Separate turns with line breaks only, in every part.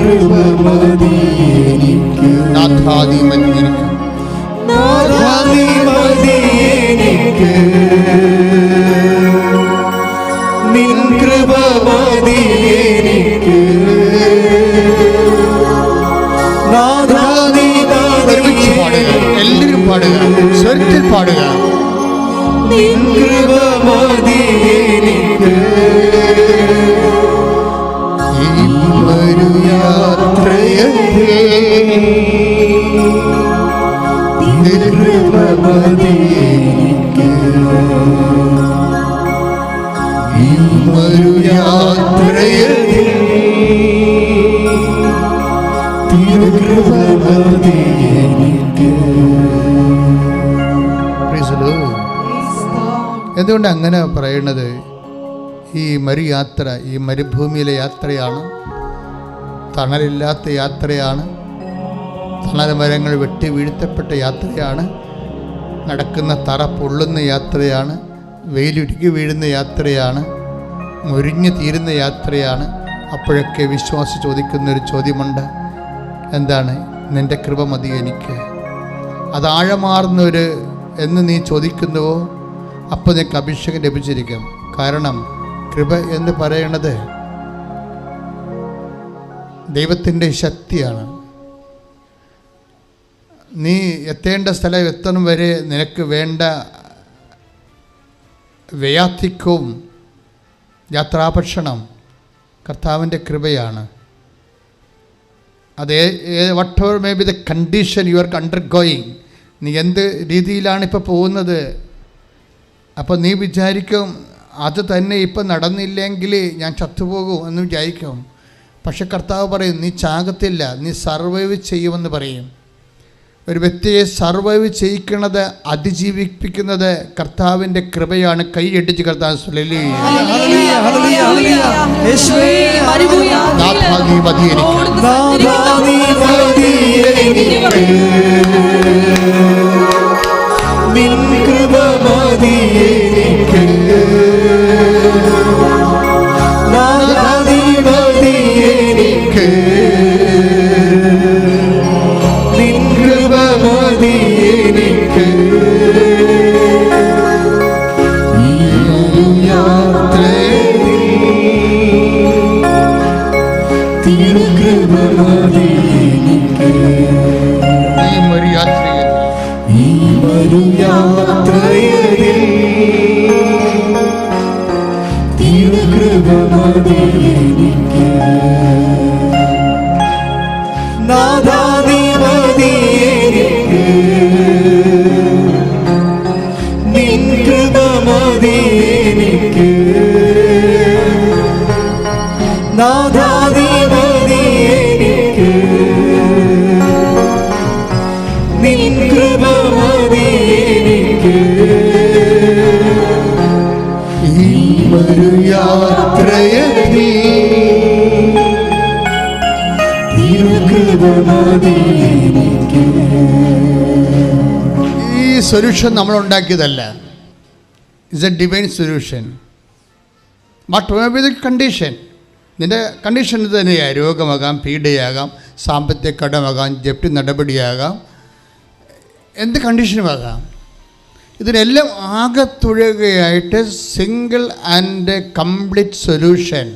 കൃപ മതി എനിക്ക്.
നാഥാ നീ മതി എനിക്ക്.
നാഥാ നീ മതി എനിക്ക്. നിൻ കൃപ മതി എനിക്ക്. നാഥാ നീ
ഒരുമിച്ച് പാടുക, എല്ലാവരും പാടുക, സ്വരത്തിൽ പാടുക.
നിൻ കൃപ മതി എനിക്ക്.
ഈ ഒരു യാത്രയിൽ
നിൻ കൃപ മതി എനിക്ക്.
ഈ ഒരു യാത്രയിൽ
നിൻ കൃപ മതി എനിക്ക്.
എന്തുകൊണ്ട് അങ്ങനെ പറയണത്? ഈ മരുയാത്ര, ഈ മരുഭൂമിയിലെ യാത്രയാണ്, തണലില്ലാത്ത യാത്രയാണ്, തണൽ മരങ്ങൾ വെട്ടി വീഴ്ത്തപ്പെട്ട യാത്രയാണ്, നടക്കുന്ന തറ പൊള്ളുന്ന യാത്രയാണ്, വെയിലുരുക്കി വീഴുന്ന യാത്രയാണ്, മുരിഞ്ഞു തീരുന്ന യാത്രയാണ്. അപ്പോഴൊക്കെ വിശ്വാസി ചോദിക്കുന്നൊരു ചോദ്യമുണ്ട്, എന്താണ്? നിൻ്റെ കൃപ മതി എനിക്ക്. അത് ആഴമാർന്നൊരു എന്ന് നീ ചോദിക്കുന്നുവോ, അപ്പോൾ നിനക്ക് അഭിഷേകം ലഭിച്ചിരിക്കും. കാരണം കൃപ എന്ന് പറയുന്നത് ദൈവത്തിൻ്റെ ശക്തിയാണ്. നീ എത്തേണ്ട സ്ഥലം എത്തണം വരെ നിനക്ക് വേണ്ട വയാധിക്യവും യാത്രാഭക്ഷണം കർത്താവിൻ്റെ കൃപയാണ്. അത് whatever may be the condition you are undergoing, നീ എന്ത് രീതിയിലാണ് ഇപ്പോൾ പോകുന്നത്. അപ്പോൾ നീ വിചാരിക്കും അത് തന്നെ ഇപ്പം നടന്നില്ലെങ്കിൽ ഞാൻ ചത്തുപോകും എന്ന് വിചാരിക്കും. പക്ഷെ കർത്താവ് പറയും, നീ ചാകത്തില്ല, നീ സർവൈവ് ചെയ്യുമെന്ന് പറയും. ഒരു വ്യക്തിയെ സർവൈവ് ചെയ്യിക്കുന്നത്, അതിജീവിപ്പിക്കുന്നത് കർത്താവിൻ്റെ കൃപയാണ്. കൈയടിച്ച് കർത്താവ് ഈ സൊല്യൂഷൻ നമ്മൾ ഉണ്ടാക്കിയതല്ല. It's a divine solution. But may be the condition, നിൻ്റെ കണ്ടീഷൻ ഇത് തന്നെയാണ്. രോഗമാകാം, പീഡയാകാം, സാമ്പത്തിക കടമാകാം, ജപ്തി നടപടിയാകാം, എന്ത് കണ്ടീഷനുമാകാം. ഇതിനെല്ലാം ആകെത്തുഴകയായിട്ട് സിംഗിൾ ആൻഡ് കംപ്ലീറ്റ് സൊല്യൂഷൻ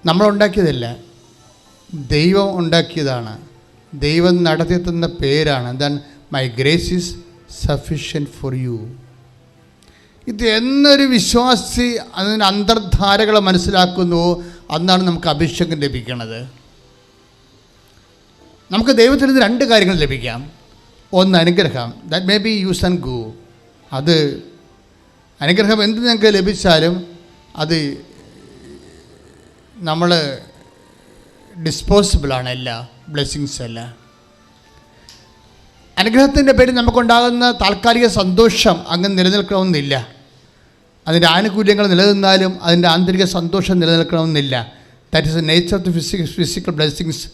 നമ്മളുണ്ടാക്കിയതല്ല, ദൈവം ഉണ്ടാക്കിയതാണ്. ദൈവം നടത്തിയെത്തുന്ന പേരാണ് എന്താണ്? My grace is sufficient for you. ഇത് എന്നൊരു വിശ്വാസി അതിന് അന്തർധാരകളെ മനസ്സിലാക്കുന്നുവോ അന്നാണ് നമുക്ക് അഭിഷേകം ലഭിക്കുന്നത്. നമുക്ക് ദൈവത്തിൽ നിന്ന് രണ്ട് കാര്യങ്ങൾ ലഭിക്കാം. ഒന്ന് അനുഗ്രഹം, that may be use and go. അത് അനുഗ്രഹം എന്ത് ഞങ്ങൾക്ക് ലഭിച്ചാലും അത് നമ്മൾ ഡിസ്പോസിബിളാണ്, എല്ലാ ബ്ലെസ്സിങ്സ് അല്ല. അനുഗ്രഹത്തിൻ്റെ പേരിൽ നമുക്കുണ്ടാകുന്ന താൽക്കാലിക സന്തോഷം അങ്ങ് നിലനിൽക്കണമെന്നില്ല. അതിൻ്റെ ആനുകൂല്യങ്ങൾ നിലനിന്നാലും അതിൻ്റെ ആന്തരിക സന്തോഷം നിലനിൽക്കണമെന്നില്ല. That is the nature of the physical blessings.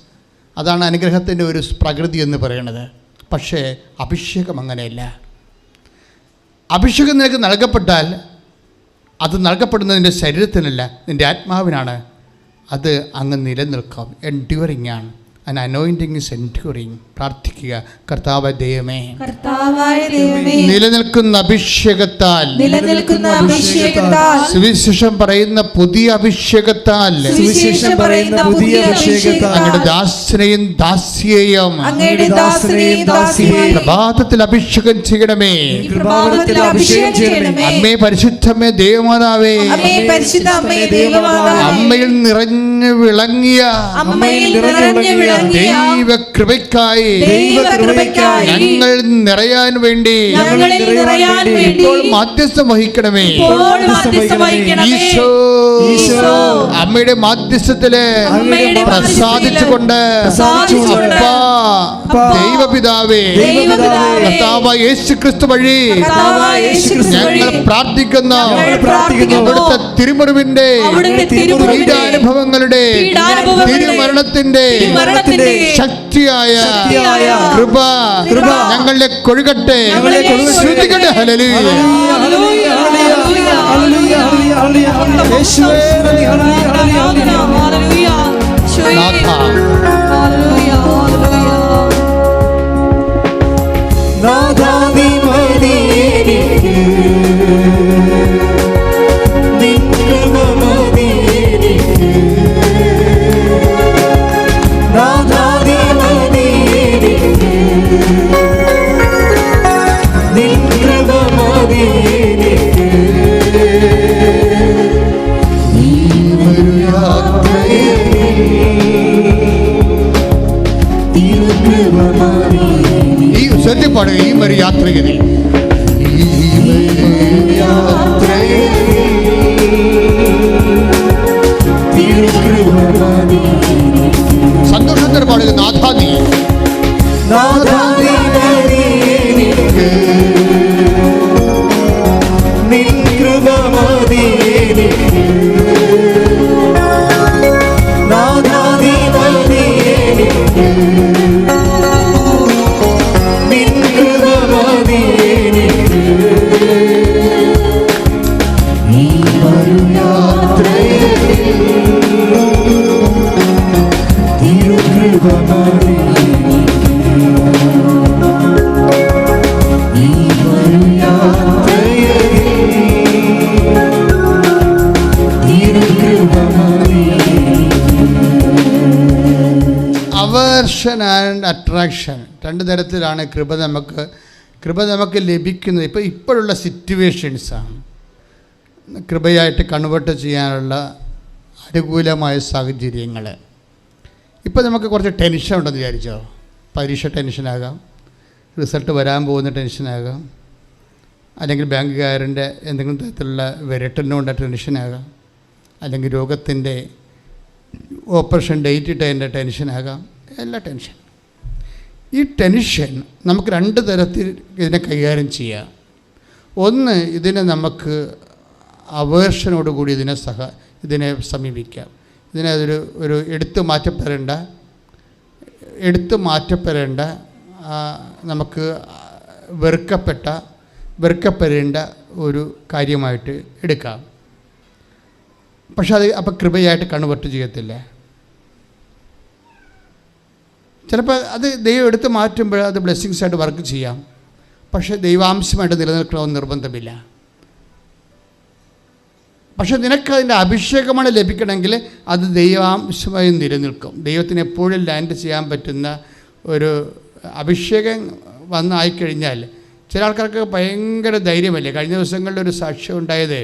അതാണ് അനുഗ്രഹത്തിൻ്റെ ഒരു പ്രകൃതി എന്ന് പറയുന്നത്. പക്ഷേ അഭിഷേകം അങ്ങനെയല്ല. അഭിഷേകം നിനക്ക് നൽകപ്പെട്ടാൽ അത് നൽകപ്പെടുന്നത് നിൻ്റെ ശരീരത്തിനല്ല, നിൻ്റെ ആത്മാവിനാണ്. അത് അങ്ങ് നിലനിൽക്കാം. എൻഡ്യൂറിങ് ആണ്. An anointing is enduring. പ്രാർത്ഥിക്കുക, കർത്താവായ ദൈവമേ, നിലനിൽക്കുന്ന അഭിഷേകത്താൽ, സുവിശേഷം പറയുന്ന പുതിയ അഭിഷേകത്താൽ, അങ്ങയുടെ ദാസനെയും ദാസിയെയും പ്രഭാതത്തിൽ അഭിഷേകം ചെയ്യണമേ. അമ്മേ, പരിശുദ്ധമേ, ദൈവമാതാവേ, അമ്മയിൽ നിറഞ്ഞു വിളങ്ങിയ ദൈവകൃപയ്ക്കായി ഞങ്ങൾ നിറയാൻ വേണ്ടി ഇപ്പോൾ മാധ്യസ്ഥം വഹിക്കണമേ. ഈശോ അമ്മയുടെ മാധ്യസ്ഥത്തില് പ്രസാദിച്ചുകൊണ്ട് അപ്പാ ദൈവപിതാവേ, കർത്താവായ യേശുക്രിസ്തു വഴി ഞങ്ങൾ പ്രാർത്ഥിക്കുന്ന അവിടുത്തെ തിരുമുറിവിന്റെ പീഡാനുഭവങ്ങളുടെ തിരുമരണത്തിന്റെ ശക്തിയായ കൃപ ഞങ്ങളുടെ കൊഴുകട്ടെ. ശ്രദ്ധിക്കട്ടെ. ഹല്ലേലൂയ. പാടുക. ഈ ഒരു യാത്രയിൽ സന്തോഷത്തോടെ പാടുക. നാഥാ അവേർഷൻ ആൻഡ് അട്രാക്ഷൻ, രണ്ട് തരത്തിലാണ് കൃപ നമുക്ക് ലഭിക്കുന്നത്. ഇപ്പോഴുള്ള സിറ്റുവേഷൻസാണ് കൃപയായിട്ട് കൺവേർട്ട് ചെയ്യാനുള്ള അനുകൂലമായ സാഹചര്യങ്ങൾ. ഇപ്പോൾ നമുക്ക് കുറച്ച് ടെൻഷൻ ഉണ്ടെന്ന് വിചാരിച്ചോ. പരീക്ഷ ടെൻഷനാകാം, റിസൾട്ട് വരാൻ പോകുന്ന ടെൻഷനാകാം, അല്ലെങ്കിൽ ബാങ്കുകാരൻ്റെ എന്തെങ്കിലും തരത്തിലുള്ള വിരട്ടലിനുകൊണ്ട് ടെൻഷനാകാം, അല്ലെങ്കിൽ രോഗത്തിൻ്റെ ഓപ്പറേഷൻ ഡേറ്റ് ഇട്ടതിൻ്റെ ടെൻഷനാകാം. എല്ലാ ടെൻഷൻ. ഈ ടെൻഷൻ നമുക്ക് രണ്ട് തരത്തിൽ ഇതിനെ കൈകാര്യം ചെയ്യാം. ഒന്ന്, ഇതിനെ നമുക്ക് അവേർഷനോടുകൂടി ഇതിനെ സമീപിക്കാം. ഇതിനെ ഒരു എടുത്തു മാറ്റപ്പെടേണ്ട നമുക്ക് വെറുക്കപ്പെടേണ്ട ഒരു കാര്യമായിട്ട് എടുക്കാം. പക്ഷെ അത് അപ്പോൾ കൃപയായിട്ട് കൺവേർട്ട് ചെയ്യത്തില്ല. ചിലപ്പോൾ അത് ദൈവം എടുത്ത് മാറ്റുമ്പോൾ അത് ബ്ലെസ്സിങ്സായിട്ട് വർക്ക് ചെയ്യാം. പക്ഷേ ദൈവാംശമായിട്ട് നിലനിൽക്കണമെന്ന് നിർബന്ധമില്ല. പക്ഷെ നിനക്കതിൻ്റെ അഭിഷേകമാണ് ലഭിക്കണമെങ്കിൽ അത് ദൈവാംശമായി നിലനിൽക്കും. ദൈവത്തിന് എപ്പോഴും ലാൻഡ് ചെയ്യാൻ പറ്റുന്ന ഒരു അഭിഷേകം വന്നായിക്കഴിഞ്ഞാൽ ചില ആൾക്കാർക്ക് ഭയങ്കര ധൈര്യമല്ലേ. കഴിഞ്ഞ ദിവസങ്ങളിൽ ഒരു സാക്ഷ്യം ഉണ്ടായത്,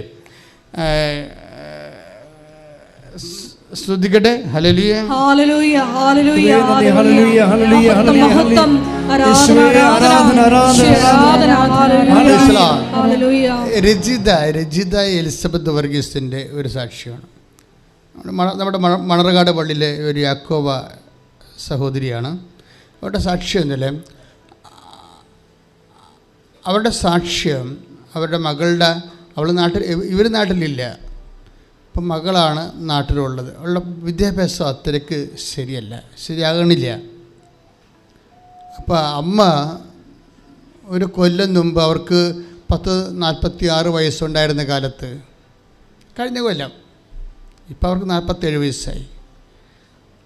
സ്തുതിക്കട്ടെ. Hallelujah, hallelujah, hallelujah, hallelujah, hallelujah, മഹത്വം, ആരാധന, ഹല്ലേലൂയ. രജിത എലിസബത്ത് വർഗീസിൻ്റെ ഒരു സാക്ഷ്യമാണ്. നമ്മുടെ മണർകാട് പള്ളിയിലെ ഒരു യാക്കോബ സഹോദരിയാണ്. അവരുടെ സാക്ഷ്യം എന്നല്ലേ, അവരുടെ സാക്ഷ്യം അവരുടെ മകളുടെ ഇവർ നാട്ടിലില്ല, അപ്പം മകളാണ് നാട്ടിലുള്ളത്. അവളുടെ വിദ്യാഭ്യാസം അത്രയ്ക്ക് ശരിയാകണില്ല. അപ്പോൾ അമ്മ ഒരു കൊല്ലം മുമ്പ് അവർക്ക് 46 വയസ്സുണ്ടായിരുന്ന കാലത്ത്, കഴിഞ്ഞ കൊല്ലം, ഇപ്പോൾ അവർക്ക് 47 വയസ്സായി.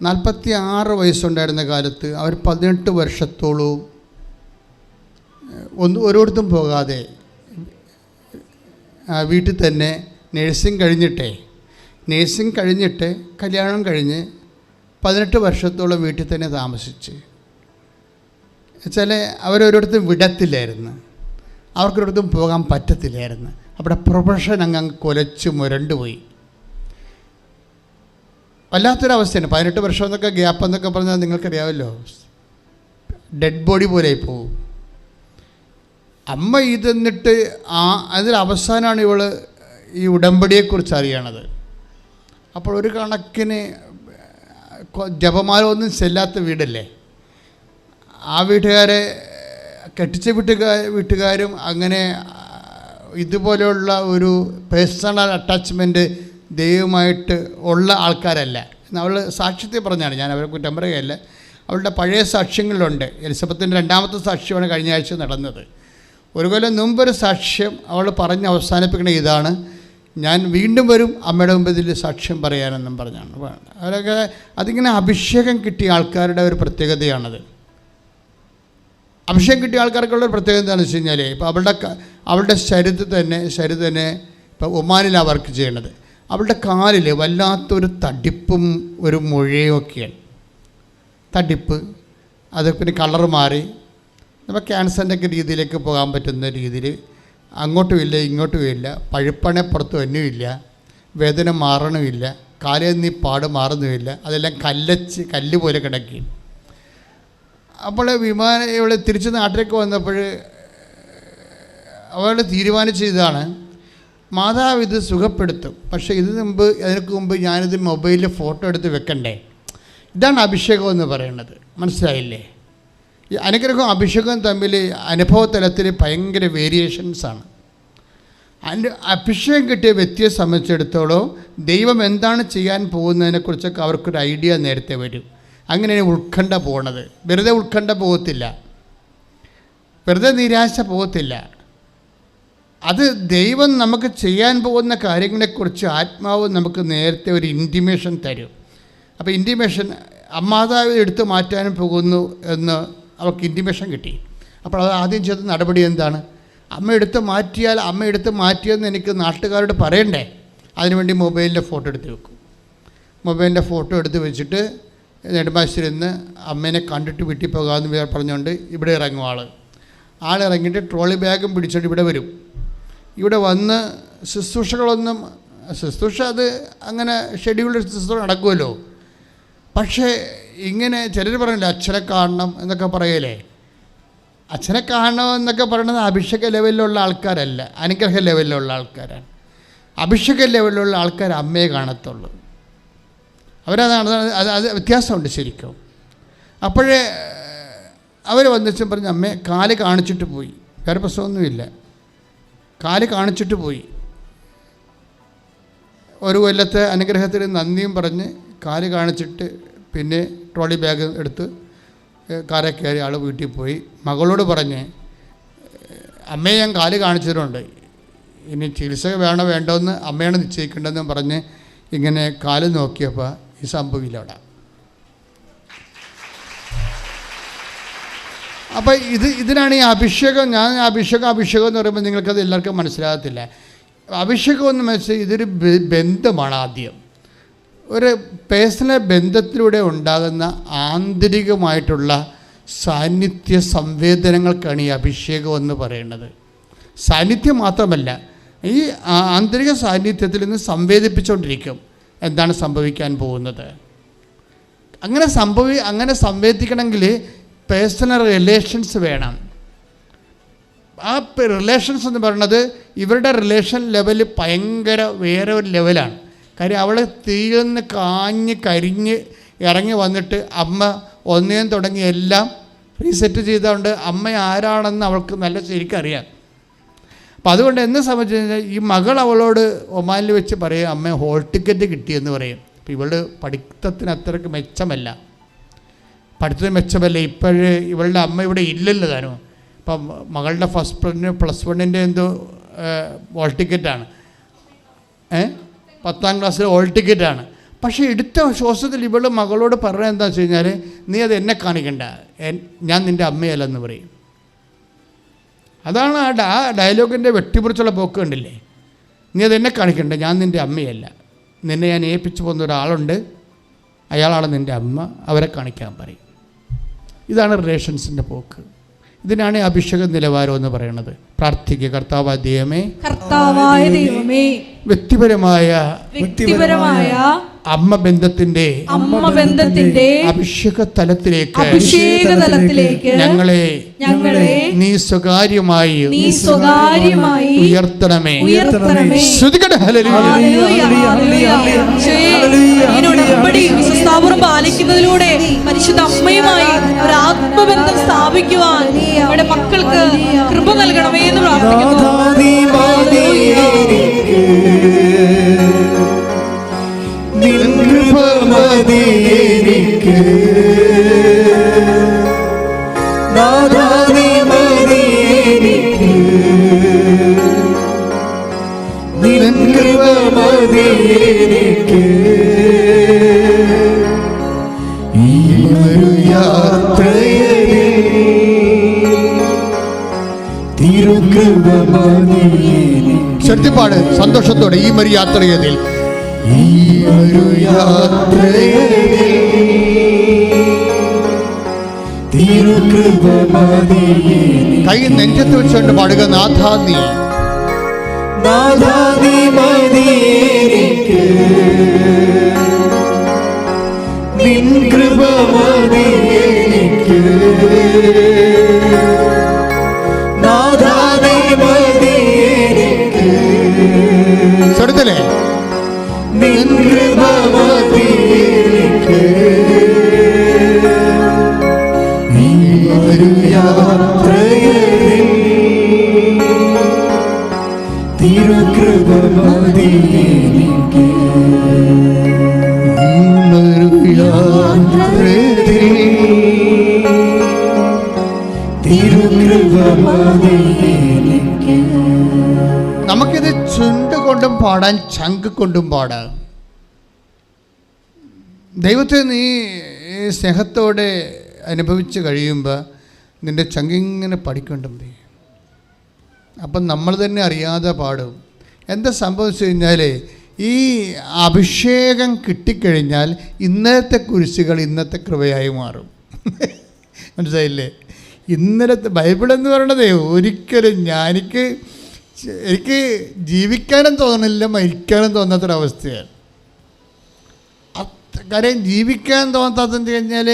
46 വയസ്സുണ്ടായിരുന്ന കാലത്ത് അവർ 18 വർഷത്തോളവും ഒരിടത്തും പോകാതെ വീട്ടിൽ തന്നെ നേഴ്സിംഗ് കഴിഞ്ഞിട്ട് കല്യാണം കഴിഞ്ഞ് 18 വർഷത്തോളം വീട്ടിൽ തന്നെ താമസിച്ച്. വെച്ചാൽ അവരൊരിടത്തും വിടത്തില്ലായിരുന്നു, അവർക്കൊരിടത്തും പോകാൻ പറ്റത്തില്ലായിരുന്നു. അവിടെ പ്രൊഫഷൻ അങ്ങ് കുലച്ച് മുരണ്ടു പോയി. വല്ലാത്തൊരവസ്ഥയാണ്. 18 വർഷം എന്നൊക്കെ ഗ്യാപ്പ് എന്നൊക്കെ പറഞ്ഞാൽ നിങ്ങൾക്കറിയാമല്ലോ, ഡെഡ് ബോഡി പോലെ പോകും. അമ്മ ഇതെന്നിട്ട് അതിലവസാനമാണ് ഇവൾ ഈ ഉടമ്പടിയെക്കുറിച്ച് അറിയണത്. അപ്പോൾ ഒരു കണക്കിന് ജപമാല ഒന്നും ചെല്ലാത്ത വീടല്ലേ, ആ വീട്ടുകാരെ കെട്ടിച്ച വീട്ടുകാരും അങ്ങനെ ഇതുപോലെയുള്ള ഒരു പേഴ്സണൽ അറ്റാച്ച്മെൻറ്റ് ദൈവമായിട്ട് ഉള്ള ആൾക്കാരല്ല. അവൾ സാക്ഷ്യത്തിൽ പറഞ്ഞാണ്, ഞാൻ അവരെ കുറ്റം പറയുകയല്ല. അവളുടെ പഴയ സാക്ഷ്യങ്ങളിലുണ്ട്. എലിസബത്തിൻ്റെ 2ാമത്തെ സാക്ഷ്യമാണ് കഴിഞ്ഞ ആഴ്ച നടന്നത്. ഒരു കൊല്ലം മുമ്പൊരു സാക്ഷ്യം അവൾ പറഞ്ഞ് അവസാനിപ്പിക്കണ ഇതാണ്, ഞാൻ വീണ്ടും വരും അമ്മയുടെ മുമ്പിൽ സാക്ഷ്യം പറയാനെന്നും പറഞ്ഞാണ്. അവരൊക്കെ അതിങ്ങനെ അഭിഷേകം കിട്ടിയ ആൾക്കാരുടെ ഒരു പ്രത്യേകതയാണത്. അഭിഷേകം കിട്ടിയ ആൾക്കാർക്കുള്ള ഒരു പ്രത്യേകത എന്താണെന്ന് വെച്ച് കഴിഞ്ഞാൽ, ഇപ്പോൾ അവളുടെ ശരീരത്തിൽ തന്നെ ഇപ്പോൾ ഒമാനിലാണ് വർക്ക് ചെയ്യണത്. അവളുടെ കാലിൽ വല്ലാത്തൊരു തടിപ്പും ഒരു മുഴയും ഒക്കെയാണ്. തടിപ്പ്, അത് പിന്നെ കളർ മാറി നമ്മൾ ക്യാൻസറിൻ്റെ ഒക്കെ രീതിയിലേക്ക് പോകാൻ പറ്റുന്ന രീതിയിൽ അങ്ങോട്ടുമില്ല ഇങ്ങോട്ടുമില്ല, പഴുപ്പണെ പുറത്ത് വന്നുമില്ല, വേദന മാറണമില്ല, കാലേന്നീ പാട് മാറുന്നുമില്ല, അതെല്ലാം കല്ല് പോലെ കിടക്കി. അപ്പോൾ ഇവിടെ തിരിച്ച് നാട്ടിലേക്ക് വന്നപ്പോൾ അവൾ തീരുമാനിച്ചതാണ്, മാതാവ് ഇത് സുഖപ്പെടുത്തും, പക്ഷേ അതിനു മുമ്പ് ഞാനിത് മൊബൈലിൽ ഫോട്ടോ എടുത്ത് വെക്കണ്ടേ. ഇതാണ് അഭിഷേകം എന്ന് പറയുന്നത്, മനസ്സിലായില്ലേ? ഈ അനുഗ്രഹവും അഭിഷേകവും തമ്മിൽ അനുഭവ തലത്തിൽ ഭയങ്കര വേരിയേഷൻസാണ്. അഭിഷേകം കിട്ടിയ വ്യക്തിയെ സംബന്ധിച്ചിടത്തോളം ദൈവം എന്താണ് ചെയ്യാൻ പോകുന്നതിനെക്കുറിച്ചൊക്കെ അവർക്കൊരു ഐഡിയ നേരത്തെ വരും. അങ്ങനെയാണ് ഉത്കണ്ഠ പോകണത്. വെറുതെ ഉത്കണ്ഠ പോകത്തില്ല, വെറുതെ നിരാശ പോകത്തില്ല. അത് ദൈവം നമുക്ക് ചെയ്യാൻ പോകുന്ന കാര്യങ്ങളെക്കുറിച്ച് ആത്മാവ് നമുക്ക് നേരത്തെ ഒരു ഇൻറ്റിമേഷൻ തരും. അപ്പോൾ ഇൻറ്റിമേഷൻ മാതാവ് എടുത്തു മാറ്റാനും പോകുന്നു എന്ന് അവർക്ക് ഇൻറ്റിമേഷൻ കിട്ടി. അപ്പോൾ അത് ആദ്യം ചെയ്ത നടപടി എന്താണ്? അമ്മ എടുത്ത് മാറ്റിയെന്ന് എനിക്ക് നാട്ടുകാരോട് പറയണ്ടേ? അതിനുവേണ്ടി മൊബൈലിൻ്റെ ഫോട്ടോ എടുത്ത് വെക്കും. മൊബൈലിൻ്റെ ഫോട്ടോ എടുത്ത് വെച്ചിട്ട് നെടുമ്പാശ്ശേരിന്ന് അമ്മേനെ കണ്ടിട്ട് വീട്ടിൽ പോകാമെന്ന് പറഞ്ഞുകൊണ്ട് ഇവിടെ ഇറങ്ങും ആളിറങ്ങിയിട്ട് ട്രോളി ബാഗും പിടിച്ചിട്ട് ഇവിടെ വരും. ഇവിടെ വന്ന് ശുശ്രൂഷ അത് അങ്ങനെ ഷെഡ്യൂൾഡ് ശുശ്രൂഷ നടക്കുമല്ലോ. പക്ഷേ ഇങ്ങനെ ചിലർ പറയില്ല, അച്ഛനെ കാണണം എന്നൊക്കെ പറയലേ. അച്ഛനെ കാണണം എന്നൊക്കെ പറയുന്നത് അഭിഷേക ലെവലിലുള്ള ആൾക്കാരല്ല, അനുഗ്രഹ ലെവലിലുള്ള ആൾക്കാരാണ്. അഭിഷേക ലെവലിലുള്ള ആൾക്കാർ അമ്മയെ കാണത്തുള്ളൂ. അവരതാണ്, അത് വ്യത്യാസമുണ്ട് ശരിക്കും. അപ്പോഴേ അവർ വന്നിച്ചും പറഞ്ഞ് അമ്മേ കാല് കാണിച്ചിട്ട് പോയി, വേറെ പ്രശ്നമൊന്നുമില്ല, കാല് കാണിച്ചിട്ട് പോയി. ഒരു കൊല്ലത്തെ അനുഗ്രഹത്തിന് നന്ദിയും പറഞ്ഞ് കാല് കാണിച്ചിട്ട് പിന്നെ ട്രോളി ബാഗ് എടുത്ത് കാറെ കയറി ആൾ വീട്ടിൽ പോയി. മകളോട് പറഞ്ഞ് അമ്മയെ ഞാൻ കാല് കാണിച്ചിട്ടുണ്ട്, ഇനി ചികിത്സ വേണ്ടോയെന്ന് അമ്മയാണ് നിശ്ചയിക്കേണ്ടതെന്ന് പറഞ്ഞ് ഇങ്ങനെ കാല് നോക്കിയപ്പോൾ ഈ സംഭവമില്ല അവിടെ. അപ്പോൾ ഇതിനാണ് ഈ അഭിഷേകം. ഞാൻ അഭിഷേകം എന്ന് പറയുമ്പോൾ നിങ്ങൾക്കത് എല്ലാവർക്കും മനസ്സിലാകത്തില്ല. അഭിഷേകം എന്ന് വെച്ചാൽ ഇതൊരു ബന്ധമാണ്. ആദ്യം ഒരു പേഴ്സണൽ ബന്ധത്തിലൂടെ ഉണ്ടാകുന്ന ആന്തരികമായിട്ടുള്ള സാന്നിധ്യ സംവേദനങ്ങൾക്കാണ് ഈ അഭിഷേകം എന്ന് പറയുന്നത്. സാന്നിധ്യം മാത്രമല്ല, ഈ ആന്തരിക സാന്നിധ്യത്തിൽ നിന്ന് സംവേദിപ്പിച്ചുകൊണ്ടിരിക്കും എന്താണ് സംഭവിക്കാൻ പോകുന്നത്. അങ്ങനെ സംവേദിക്കണമെങ്കിൽ പേഴ്സണൽ റിലേഷൻസ് വേണം. ആ റിലേഷൻസ് എന്ന് പറയുന്നത് ഇവരുടെ റിലേഷൻ ലെവൽ ഭയങ്കര വേറെ ഒരു ലെവലാണ്. കാര്യം അവളെ തീർന്ന് കരിഞ്ഞ് ഇറങ്ങി വന്നിട്ട് അമ്മ ഒന്നേം തുടങ്ങി എല്ലാം റീസെറ്റ് ചെയ്തുകൊണ്ട് അമ്മ ആരാണെന്ന് അവൾക്ക് നല്ല ശരിക്കും അറിയാം. അപ്പം അതുകൊണ്ട് എന്നെ സംബന്ധിച്ച് കഴിഞ്ഞാൽ ഈ മകൾ അവളോട് ഒമാനിൽ വെച്ച് പറയും അമ്മ ഹോൾ ടിക്കറ്റ് കിട്ടിയെന്ന് പറയും. അപ്പം ഇവളുടെ പഠിത്തത്തിന് അത്രയ്ക്ക് മെച്ചമല്ല. ഇപ്പോഴേ ഇവളുടെ അമ്മ ഇവിടെ ഇല്ലല്ലോ താനും. ഇപ്പം മകളുടെ +1 എന്തോ ഹോൾ ടിക്കറ്റാണ്, 10ാം ക്ലാസ്സിൽ ഹോൾ ടിക്കറ്റാണ്. പക്ഷേ എടുത്ത ശ്വാസത്തിൽ ഇവൾ മകളോട് പറഞ്ഞത് എന്താ വെച്ച് കഴിഞ്ഞാൽ, നീ അത് എന്നെ കാണിക്കണ്ട, ഞാൻ നിൻ്റെ അമ്മയല്ലെന്ന് പറയും. അതാണ് ആ ഡയലോഗിൻ്റെ വെട്ടിമുറിച്ചുള്ള പോക്ക് കണ്ടില്ലേ. നീ അതെന്നെ കാണിക്കണ്ട, ഞാൻ നിൻ്റെ അമ്മയല്ല, നിന്നെ ഞാൻ ഏൽപ്പിച്ചു പോകുന്ന ഒരാളുണ്ട്, അയാളാണ് നിൻ്റെ അമ്മ, അവരെ കാണിക്കാൻ പറയും. ഇതാണ് റിലേഷൻസിൻ്റെ പോക്ക്. ഇതിനാണ് അഭിഷേക നിലവാരം എന്ന് പറയുന്നത്. പ്രാർത്ഥിക്കുക, കർത്താവായ ദൈവമേ, വ്യക്തിപരമായ അമ്മ ബന്ധത്തിന്റെ അഭിഷേക തലത്തിലേക്ക് ഞങ്ങളെ നീ സ്വകാര്യമായി ഉയർത്തണമേ.
പാലിക്കുന്നതിലൂടെ പരിശുദ്ധ അമ്മയുമായി ഒരു ആത്മബന്ധം സ്ഥാപിക്കുവാൻ നമ്മുടെ മക്കൾക്ക് കൃപ നൽകണമേ എന്ന് പ്രാർത്ഥിക്കുന്നു.
ശക്തിപ്പാട് സന്തോഷത്തോടെ ഈ ഒരു യാത്രയിൽ കൈ നെഞ്ചത്ത് വെച്ചുകൊണ്ട് പാടുക, നാഥാ നീ
നിൻ കൃപ മതി എനിക്ക്, നാഥാ നീ മതി എനിക്ക്,
ചെറുതല്ലേ,
നിൻ കൃപ മതി എനിക്ക്, ഈ ഒരു യാത്രയിൽ തിരുകൃപ മതി എനിക്ക്,
നമുക്കിത് ചുണ്ട് കൊണ്ടും പാടാൻ, ചങ്ക് കൊണ്ടും പാടാം. ദൈവത്തെ നീ സ്നേഹത്തോടെ അനുഭവിച്ച് കഴിയുമ്പോൾ നിൻ്റെ ചങ്കിങ്ങനെ പഠിക്കൊണ്ടും ചെയ്യും. അപ്പം നമ്മൾ തന്നെ അറിയാതെ പാടും. എന്താ സംഭവിച്ചു കഴിഞ്ഞാൽ, ഈ അഭിഷേകം കിട്ടിക്കഴിഞ്ഞാൽ ഇന്നലത്തെ കുരിശുകൾ ഇന്നത്തെ കൃപയായി മാറും. മനസ്സിലായില്ലേ? ഇന്നലത്തെ ബൈബിളെന്ന് പറയണതേ ഒരിക്കലും എനിക്ക് ജീവിക്കാനും തോന്നണില്ല, മരിക്കാനും തോന്നാത്തൊരവസ്ഥയാണ്. കാര്യം ജീവിക്കാൻ തോന്നാത്തതെന്ന് കഴിഞ്ഞാൽ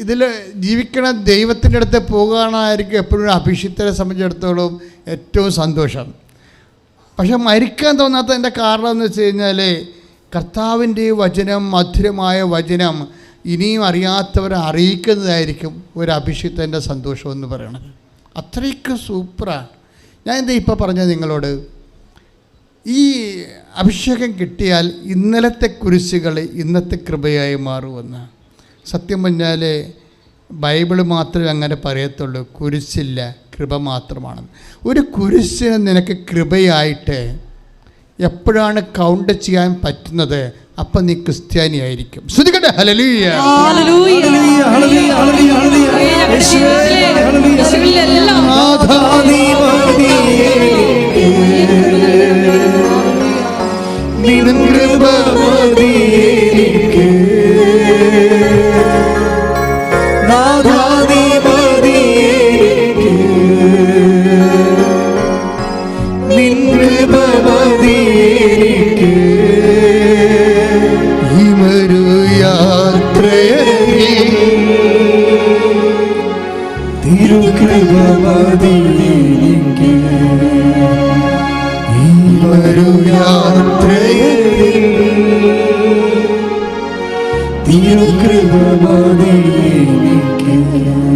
ഇതിൽ ജീവിക്കണ ദൈവത്തിൻ്റെ അടുത്ത് പോകുകയാണായിരിക്കും എപ്പോഴും അഭിഷിക്തരെ സംബന്ധിച്ചിടത്തോളം ഏറ്റവും സന്തോഷം. പക്ഷെ മരിക്കാൻ തോന്നാത്തതിൻ്റെ കാരണം എന്ന് വെച്ച് കഴിഞ്ഞാൽ കർത്താവിൻ്റെ വചനം, മധുരമായ വചനം ഇനിയും അറിയാത്തവരെ അറിയിക്കുന്നതായിരിക്കും ഒരു അഭിഷിക്തൻ്റെ സന്തോഷം എന്ന് പറയണത്. അത്രയ്ക്ക് സൂപ്പറാണ്. ഞാൻ എന്താ ഇപ്പോൾ പറഞ്ഞത് നിങ്ങളോട്, ഈ അഭിഷേകം കിട്ടിയാൽ ഇന്നലത്തെ കുരിശുകൾ ഇന്നത്തെ കൃപയായി മാറുമെന്ന്. സത്യം പറഞ്ഞാൽ ബൈബിൾ മാത്രമേ അങ്ങനെ പറയത്തുള്ളൂ, കുരിശില്ല, കൃപ മാത്രമാണ്. ഒരു കുരിശിന് നിനക്ക് കൃപയായിട്ട് എപ്പോഴാണ് കൗണ്ട് ചെയ്യാൻ പറ്റുന്നത്, അപ്പം നീ ക്രിസ്ത്യാനിയായിരിക്കും. ശ്രദ്ധിക്കട്ടെ, ഹല്ലേലൂയ.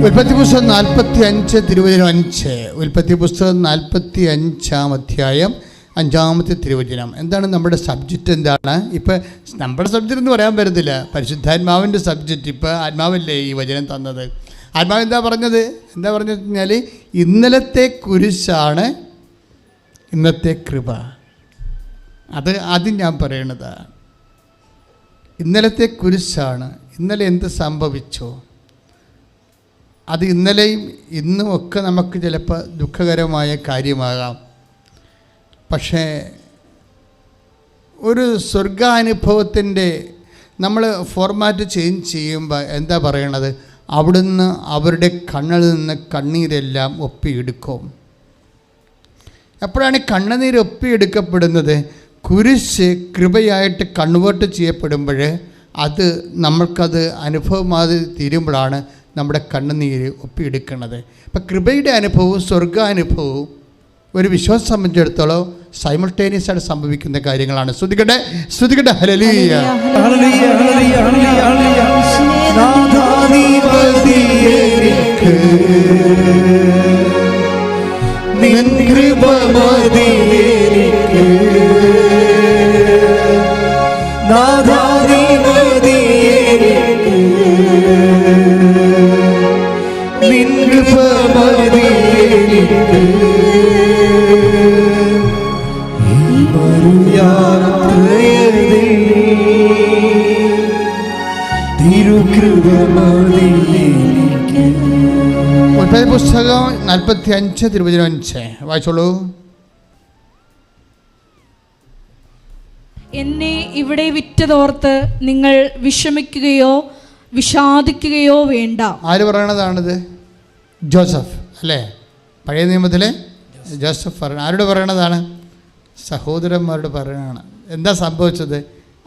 ഉൽപ്പത്തി പുസ്തകം 45 തിരുവചനം 5. ഉൽപ്പത്തി പുസ്തകം 45 അധ്യായം 5 തിരുവചനം. എന്താണ് നമ്മുടെ സബ്ജക്റ്റ്? എന്താണ് ഇപ്പം നമ്മുടെ സബ്ജക്റ്റ് എന്ന് പറയാൻ പറ്റത്തില്ല, പരിശുദ്ധാത്മാവിൻ്റെ സബ്ജക്റ്റ്. ഇപ്പം ആത്മാവല്ലേ ഈ വചനം തന്നത്. ആത്മാവ് എന്താ പറഞ്ഞത് കഴിഞ്ഞാൽ ഇന്നലത്തെ കുരിശാണ് ഇന്നത്തെ കൃപ. അത് ഞാൻ പറയണതാണ്. ഇന്നലത്തെ കുരിശാണ്. ഇന്നലെ എന്ത് സംഭവിച്ചു? അത് ഇന്നലെയും ഇന്നും ഒക്കെ നമുക്ക് ചിലപ്പോൾ ദുഃഖകരമായ കാര്യമാകാം. പക്ഷേ ഒരു സ്വർഗാനുഭവത്തിൻ്റെ നമ്മൾ ഫോർമാറ്റ് ചേഞ്ച് ചെയ്യുമ്പോൾ എന്താ പറയണത്? അവിടുന്ന് അവരുടെ കണ്ണിൽ നിന്ന് കണ്ണീരെല്ലാം ഒപ്പിയെടുക്കും. എപ്പോഴാണ് കണ്ണുനീര് ഒപ്പിയെടുക്കപ്പെടുന്നത്? കുരിശ് കൃപയായിട്ട് കൺവേർട്ട് ചെയ്യപ്പെടുമ്പോൾ അത് നമ്മൾക്കത് അനുഭവമാതി തീരുമ്പോഴാണ് നമ്മുടെ കണ്ണുനീര് ഒപ്പിയെടുക്കുന്നത്. അപ്പം കൃപയുടെ അനുഭവവും സ്വർഗാനുഭവവും ഒരു വിശ്വാസം സംബന്ധിച്ചിടത്തോളം സൈമൾട്ടേനിയസ് ആയിട്ട് സംഭവിക്കുന്ന കാര്യങ്ങളാണ്. ശ്രുതികട്ടെ ശ്രുതികട്ടെ ഹല്ലേലൂയ
ഹല്ലേലൂയ ഹല്ലേലൂയ ഹല്ലേലൂയ നാഥാധിപതിയേക്ക് നിൻ കൃപ മതിയേക്ക് നാഥാധിപതിയേക്ക് നിൻ കൃപ മതിയേക്ക്
പുസ്തകം 45:5 വായിച്ചോളൂ.
എന്നെ ഇവിടെ വിറ്റതോർത്ത് നിങ്ങൾ വിഷമിക്കുകയോ വിഷാദിക്കുകയോ വേണ്ട.
ആര് പറയണതാണിത്? ജോസഫ് അല്ലേ? പഴയ നിയമത്തിലെ ജോസഫ് പറയണ. ആരോട് പറയണതാണ്? സഹോദരന്മാരോട് പറയണതാണ്. എന്താ സംഭവിച്ചത്?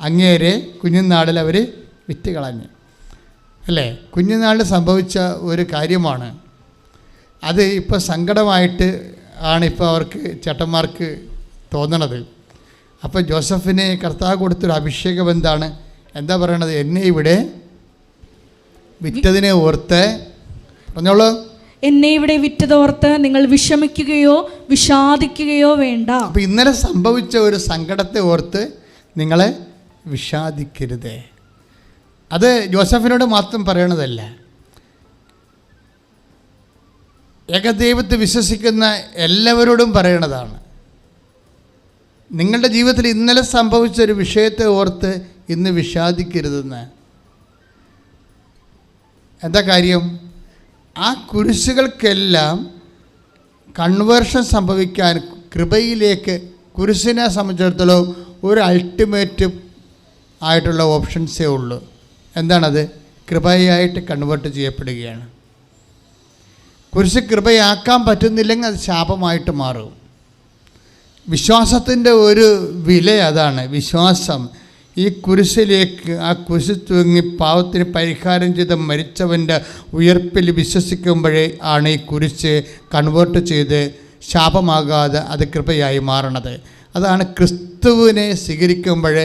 അങ്ങേരെ കുഞ്ഞുനാളിൽ അവർ വിറ്റ് കളഞ്ഞു അല്ലേ? കുഞ്ഞുനാളിൽ സംഭവിച്ച ഒരു കാര്യമാണ് അത്. ഇപ്പോൾ സങ്കടമായിട്ട് ആണ് ഇപ്പോൾ അവർക്ക് ചേട്ടന്മാർക്ക് തോന്നണത്. അപ്പോൾ ജോസഫിനെ കർത്താവ് കൊടുത്തൊരു അഭിഷേകം എന്താണ്? എന്താ പറയണത്? എന്നെ ഇവിടെ വിറ്റതിനെ ഓർത്ത് പറഞ്ഞോളൂ.
എന്നെ ഇവിടെ വിറ്റതോർത്ത് നിങ്ങൾ വിഷമിക്കുകയോ വിഷാദിക്കുകയോ വേണ്ട.
അപ്പോൾ ഇന്നലെ സംഭവിച്ച ഒരു സങ്കടത്തെ ഓർത്ത് നിങ്ങളെ വിഷാദിക്കരുത്. അത് ജോസഫിനോട് മാത്രം പറയണതല്ല, ഏകദൈവത്തെ വിശ്വസിക്കുന്ന എല്ലാവരോടും പറയണതാണ്. നിങ്ങളുടെ ജീവിതത്തിൽ ഇന്നലെ സംഭവിച്ച ഒരു വിഷയത്തെ ഓർത്ത് ഇന്ന് വിഷാദിക്കരുതെന്ന്. എന്താ കാര്യം? ആ കുരിശുകൾക്കെല്ലാം കൺവേർഷൻ സംഭവിക്കാൻ കൃപയിലേക്ക് കുരിശിനെ സംബന്ധിച്ചിടത്തോളം ഒരു അൾട്ടിമേറ്റ് ആയിട്ടുള്ള ഓപ്ഷൻസേ ഉള്ളൂ. എന്താണത്? കൃപയായിട്ട് കൺവേർട്ട് ചെയ്യപ്പെടുകയാണ്. കുരിശ് കൃപയാക്കാൻ പറ്റുന്നില്ലെങ്കിൽ അത് ശാപമായിട്ട് മാറും. വിശ്വാസത്തിൻ്റെ ഒരു വില അതാണ്. വിശ്വാസം ഈ കുരിശിലേക്ക്, ആ കുരിശ് തൂങ്ങി പാവത്തിന് പരിഹാരം ചെയ്ത് മരിച്ചവൻ്റെ ഉയർപ്പിൽ വിശ്വസിക്കുമ്പോഴേ ആണ് ഈ കുരിശ് കൺവേർട്ട് ചെയ്ത് ശാപമാകാതെ അത് കൃപയായി മാറണത്. അതാണ് ക്രിസ്തുവിനെ സ്വീകരിക്കുമ്പോൾ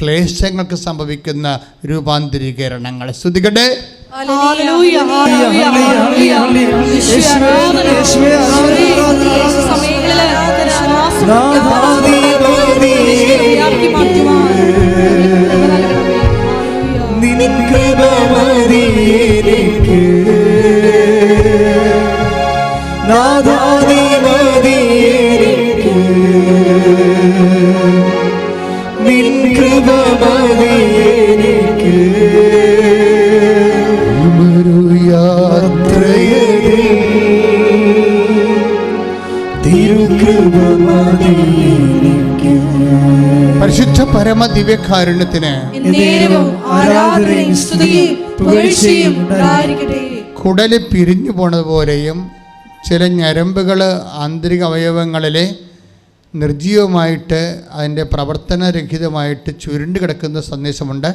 ക്ലേശങ്ങൾക്ക് സംഭവിക്കുന്ന രൂപാന്തരീകരണങ്ങൾ. ശ്രുതികട്ടെ
ഹല്ലേലൂയ ഹല്ലേലൂയ ഹല്ലേലൂയ.
നിൻ കൃപ മതിയേക്ക് നാഥാധിപതിയേക്ക് നിൻ കൃപ മതിയേക്ക് യാത്രയിൽ തിരുകൃപ മതിയേക്ക്.
പരിശുദ്ധ പരമ ദിവ്യകാരുണ്യത്തിന്
ആരാധനയും സ്തുതിയും പുകഴ്ചയും ഉണ്ടായിരിക്കട്ടെ.
കുടല് പിരിഞ്ഞു പോണതുപോലെയും ചില ഞരമ്പുകൾ ആന്തരിക അവയവങ്ങളിലെ നിർജീവമായിട്ട് അതിൻ്റെ പ്രവർത്തനരഹിതമായിട്ട് ചുരുണ്ട് കിടക്കുന്ന സന്ദേശമുണ്ട്.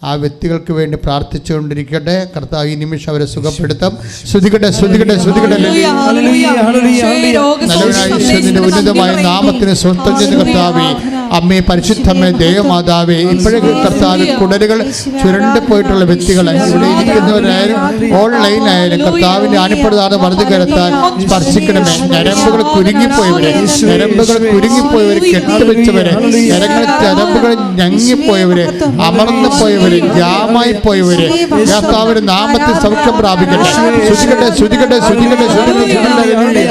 ആ വ്യക്തികൾക്ക് വേണ്ടി പ്രാർത്ഥിച്ചുകൊണ്ടിരിക്കട്ടെ. കർത്താവ് ഈ നിമിഷം അവരെ സുഖപ്പെടുത്തും. ശ്രുതികട്ടെ ശ്രുതികട്ടെ ശ്രുതികട്ടെ. നല്ലവനായ ഉന്നതമായ നാമത്തിന് സ്വന്തം ചെയ്യുന്ന കർത്താവേ, അമ്മേ പരിശുദ്ധമ്മേ ദേവമാതാവേ, ഇപ്പോഴേക്ക് കർത്താവ് കുടലുകൾ ചുരുണ്ട് പോയിട്ടുള്ള വ്യക്തികൾ ഇവിടെ ഇരിക്കുന്നവരായാലും ഓൺലൈനായാലും കർത്താവിൻ്റെ ആണിപ്പെടുതാതെ വലതു കരത്താൽ സ്പർശിക്കണമേ. ഞരമ്പുകൾ കുരുങ്ങിപ്പോയവരെ, ഞരമ്പുകൾ കുരുങ്ങിപ്പോയവരെ, കെട്ടുവെച്ചവരെ, ഞരമ്പുകൾ ഞങ്ങിപ്പോയവരെ, അമർന്നു പോയവരെ, ജാമായി പോയവരെ കർത്താവിന്റെ നാമത്തിൽ സൗഖ്യം പ്രാപിക്കട്ടെ. ശ്രുതികട്ടെ ശ്രുതികട്ടെ ശ്രുതികട്ടെ ശ്രുതികട്ടെ.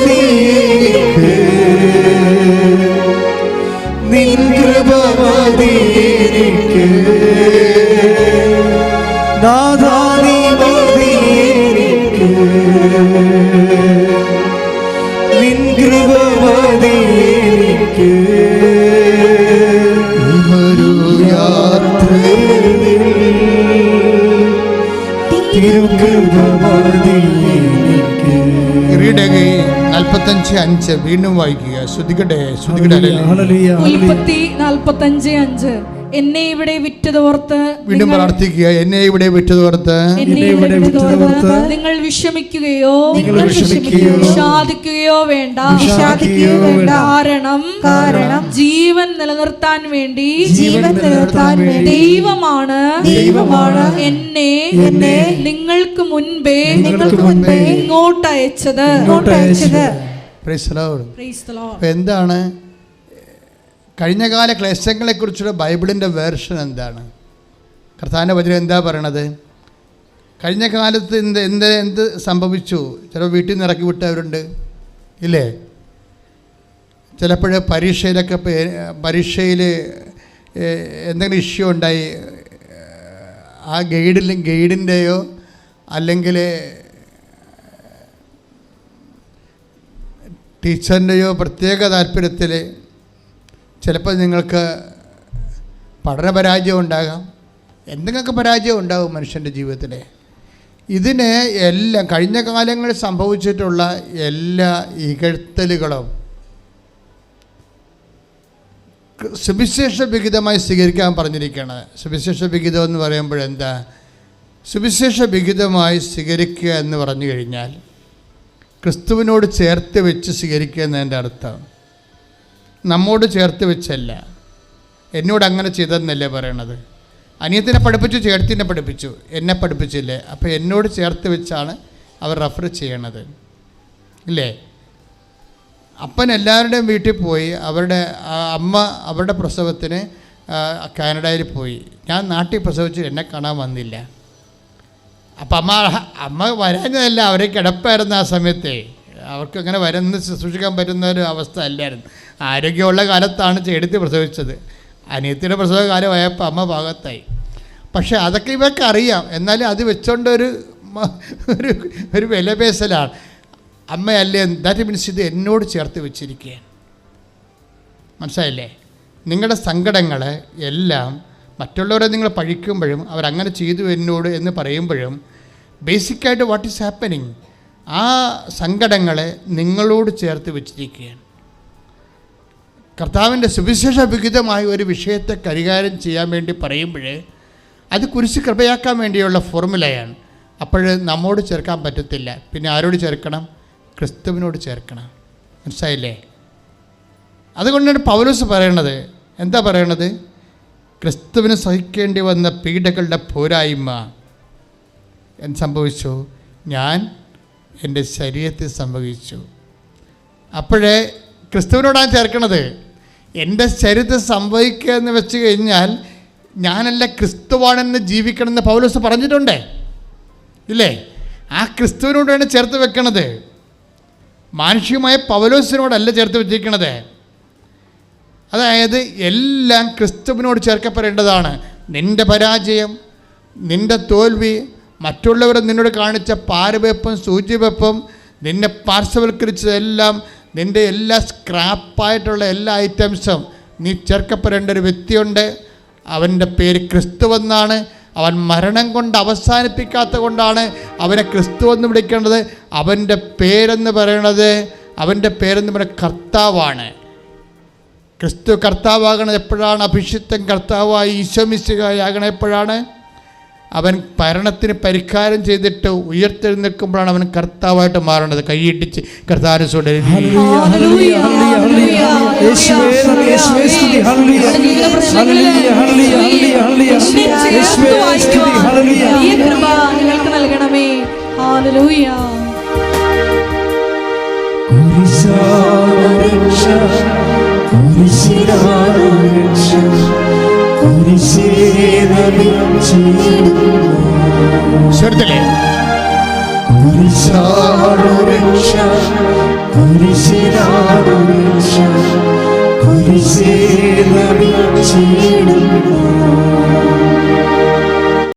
നാഥാധിപതിയേക്ക് നിൻ കൃപ മതി എനിക്ക് നാഥാ നീ മതി എനിക്ക് നിൻ കൃപ മതി എനിക്ക്
ഒരു
യാത്രയിൽ തിരുകൃപ മതി എനിക്ക്.
റീഡ് അഗൈൻ 45:5 വീണ്ടും വായിക്കുക. ശ്രുതികട്ടെ
ഹല്ലേലൂയ.
ഉൽപ്പത്തി 45:5. എന്നെ ഇവിടെ വിറ്റതോർത്ത്
വീണ്ടും പ്രാർത്ഥിക്കുക. എന്നെ ഇവിടെ വിറ്റതോർത്ത്
നിങ്ങൾ വിഷമിക്കുകയോ
വിഷാദിക്കുകയോ
വേണ്ട.
കാരണം
ജീവൻ നിലനിർത്താൻ വേണ്ടി ദൈവമാണ് എന്നെ നിങ്ങൾക്ക് മുൻപേ ഇങ്ങോട്ട് അയച്ചത്.
Praise the Lord.
Praise the Lord.
അപ്പോൾ എന്താണ് കഴിഞ്ഞകാല ക്ലേശങ്ങളെക്കുറിച്ചുള്ള ബൈബിളിൻ്റെ വേർഷൻ എന്താണ്? കർത്താവിൻ്റെ വചനം എന്താ പറയണത്? കഴിഞ്ഞ കാലത്ത് എന്ത് സംഭവിച്ചു? ചിലപ്പോൾ വീട്ടിൽ നിന്ന് ഇറക്കി വിട്ടവരുണ്ട്, ഇല്ലേ? ചിലപ്പോൾ പരീക്ഷയിൽ എന്തെങ്കിലും ഇഷ്യൂ ഉണ്ടായി, ആ ഗൈഡിൻ്റെയോ അല്ലെങ്കിൽ ടീച്ചറിൻ്റെയോ പ്രത്യേക താല്പര്യത്തിൽ ചിലപ്പോൾ നിങ്ങൾക്ക് പഠനപരാജയം ഉണ്ടാകാം, എന്തെങ്കിലുമൊക്കെ പരാജയം ഉണ്ടാകും മനുഷ്യൻ്റെ ജീവിതത്തിൽ. ഇതിന് എല്ലാം കഴിഞ്ഞ കാലങ്ങളിൽ സംഭവിച്ചിട്ടുള്ള എല്ലാ ഇകഴ്ത്തലുകളും സുവിശേഷ വിഹിതമായി സ്വീകരിക്കാൻ പറഞ്ഞിരിക്കുകയാണ്. സുവിശേഷ വിഹിതം എന്ന് പറയുമ്പോഴെന്താ? സുവിശേഷ വിഹിതമായി സ്വീകരിക്കുക എന്ന് പറഞ്ഞു കഴിഞ്ഞാൽ ക്രിസ്തുവിനോട് ചേർത്ത് വെച്ച് സ്വീകരിക്കുക എന്നതിൻ്റെ അർത്ഥം. നമ്മോട് ചേർത്ത് വെച്ചല്ല, എന്നോട് അങ്ങനെ ചെയ്തതെന്നല്ലേ പറയണത്. അനിയത്തിനെ പഠിപ്പിച്ചു, ചേർത്തിനെ പഠിപ്പിച്ചു, എന്നെ പഠിപ്പിച്ചില്ലേ? അപ്പോൾ എന്നോട് ചേർത്ത് വെച്ചാണ് അവർ റെഫർ ചെയ്യണത്, ഇല്ലേ? അപ്പൻ എല്ലാവരുടെയും വീട്ടിൽ പോയി, അമ്മ അവരുടെ പ്രസവത്തിന് കാനഡയിൽ പോയി. ഞാൻ നാട്ടിൽ പ്രസവിച്ചു, എന്നെ കാണാൻ വന്നില്ല. അപ്പം അമ്മ വരാഞ്ഞതല്ല, അവരെ കിടപ്പായിരുന്നു ആ സമയത്തെ. അവർക്ക് അങ്ങനെ വരുന്ന ശുശ്രൂഷിക്കാൻ പറ്റുന്ന ഒരു അവസ്ഥ അല്ലായിരുന്നു. ആരോഗ്യമുള്ള കാലത്താണ് ചേടത്തി പ്രസവിച്ചത്. അനിയത്തിയുടെ പ്രസവ കാലമായപ്പോൾ അമ്മ ഭാഗത്തായി. പക്ഷേ അതൊക്കെ ഇവർക്ക് അറിയാം. എന്നാലും അത് വെച്ചുകൊണ്ടൊരു ഒരു വിലപേശലാണ്. അമ്മയല്ലേ, ദാറ്റ് മീൻസ് ഇത് എന്നോട് ചേർത്ത് വെച്ചിരിക്കുകയാണ്. മനസ്സിലായില്ലേ? നിങ്ങളുടെ സങ്കടങ്ങൾ എല്ലാം മറ്റുള്ളവരെ നിങ്ങൾ പഴിക്കുമ്പോഴും അവരങ്ങനെ ചെയ്തു എന്നോട് എന്ന് പറയുമ്പോഴും ബേസിക്കായിട്ട് വാട്ട് ഈസ് ഹാപ്പനിങ്, ആ സങ്കടങ്ങളെ നിങ്ങളോട് ചേർത്ത് വെച്ചിരിക്കുകയാണ്. കർത്താവിൻ്റെ സുവിശേഷ വിഹിതമായ ഒരു വിഷയത്തെ കൈകാര്യം ചെയ്യാൻ വേണ്ടി പറയുമ്പോൾ അത് കുരിശ് കൃപയാക്കാൻ വേണ്ടിയുള്ള ഫോർമുലയാണ്. അപ്പോൾ നമ്മോട് ചേർക്കാൻ പറ്റത്തില്ല. പിന്നെ ആരോട് ചേർക്കണം? ക്രിസ്തുവിനോട് ചേർക്കണം. മനസ്സിലായില്ലേ? അതുകൊണ്ടാണ് പൗലോസ് പറയണത്. എന്താ പറയണത്? ക്രിസ്തുവിന് സഹിക്കേണ്ടി വന്ന പീഡകളുടെ പോരായ്മ എന്ത് സംഭവിച്ചു? ഞാൻ എൻ്റെ ശരീരത്തിൽ സംഭവിച്ചു. അപ്പോഴേ ക്രിസ്തുവിനോടാണ് ചേർക്കണത്. എൻ്റെ ശരീരത്തിൽ സംഭവിക്കുക എന്ന് വെച്ച് കഴിഞ്ഞാൽ ഞാനല്ല, ക്രിസ്തുവാണെന്ന് ജീവിക്കണമെന്ന് പൗലോസ് പറഞ്ഞിട്ടുണ്ടേ, ഇല്ലേ? ആ ക്രിസ്തുവിനോടാണ് ചേർത്ത് വെക്കണത്. മാനുഷികമായ പൗലോസിനോടല്ല ചേർത്ത് വെച്ചിരിക്കണത്. അതായത് എല്ലാം ക്രിസ്തുവിനോട് ചേർക്കപ്പെടേണ്ടതാണ്. നിൻ്റെ പരാജയം, നിൻ്റെ തോൽവി, മറ്റുള്ളവർ നിന്നോട് കാണിച്ച പാരവെപ്പും സൂചിവെപ്പും, നിന്നെ പാർശ്വവൽക്കരിച്ചതെല്ലാം, നിൻ്റെ എല്ലാ സ്ക്രാപ്പായിട്ടുള്ള എല്ലാ ഐറ്റംസും നീ ചേർക്കപ്പെടേണ്ട ഒരു വ്യക്തിയുണ്ട്. അവൻ്റെ പേര് ക്രിസ്തുവെന്നാണ്. അവൻ മരണം കൊണ്ട് അവസാനിപ്പിക്കാത്ത കൊണ്ടാണ് അവനെ ക്രിസ്തുവെന്ന് വിളിക്കേണ്ടത്. അവൻ്റെ പേരെന്ന് പറയുന്നത് കർത്താവാണ്. ക്രിസ്തു കർത്താവാകണത് എപ്പോഴാണ്? അഭിഷിക്തൻ കർത്താവായി ഈശോ മിശിഹായാകണത് എപ്പോഴാണ്? അവൻ മരണത്തിന് പരിഹാരം ചെയ്തിട്ട് ഉയർത്തെഴുന്നേൽക്കുമ്പോഴാണ് അവൻ കർത്താവായിട്ട് മാറേണ്ടത്. കൈയിട്ടിച്ച് കർത്താവിനോട്
നൽകണമേ. ഹല്ലേലൂയ.
ചെറുതലേ
കുരിശിനാ ക്രൂശേ നമിച്ചിടുന്നു